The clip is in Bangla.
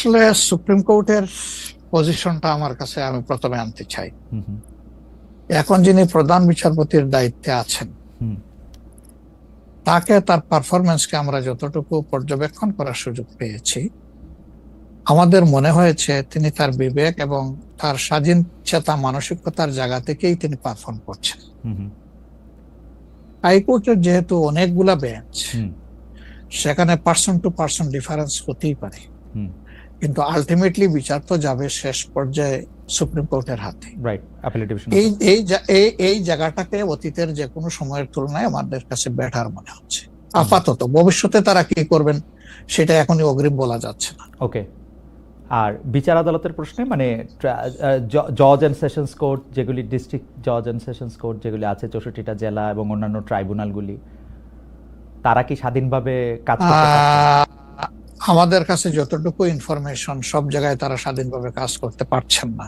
আসলে সুপ্রিম কোর্টের পজিশনটা আমার কাছে আমি প্রথমে আনতে চাই। হুম হুম এখন যিনি প্রধান বিচারপতির দায়িত্বে আছেন, হুম তাকে তার পারফরমেন্সকে আমরা যতটুকু পর্যবেক্ষণ করার সুযোগ পেয়েছি, আমাদের মনে হয়েছে তিনি তার বিবেক এবং তার স্বাধীন চেতা মানসিকতার জায়গা থেকেই তিনি পারফর্ম করছেন। হুম হুম হাইকোর্টের যেহেতু অনেকগুলা বেঞ্চ, হুম সেখানে পার্সন টু পার্সন ডিফারেন্স হতেই পারে, হুম কিন্তু আলটিমেটলি বিচার তো যাবে শেষ পর্যায়ে সুপ্রিম কোর্টের হাতে। Right, appellate division. এই জায়গাটাকে অতীতের যে কোনো সময়ের তুলনায় আমাদের কাছে বেটার মনে হচ্ছে আপাতত। ভবিষ্যতে তারা কি করবেন সেটা এখনই অগ্রিম বলা যাচ্ছে না। ওকে। আর বিচার আদালতের প্রশ্নে মানে জজ অ্যান্ড সেশনস কোর্ট যেগুলি, ডিস্ট্রিক্ট জজ অ্যান্ড সেশনস কোর্ট যেগুলি আছে 64টা জেলা এবং অন্যান্য ট্রাইব্যুনালগুলি, তারা কি স্বাধীনভাবে কাজ করতে পারছে? আমাদের কাছে যতটুকু ইনফরমেশন, সব জায়গায় তারা স্বাধীনভাবে কাজ করতে পারছেন না।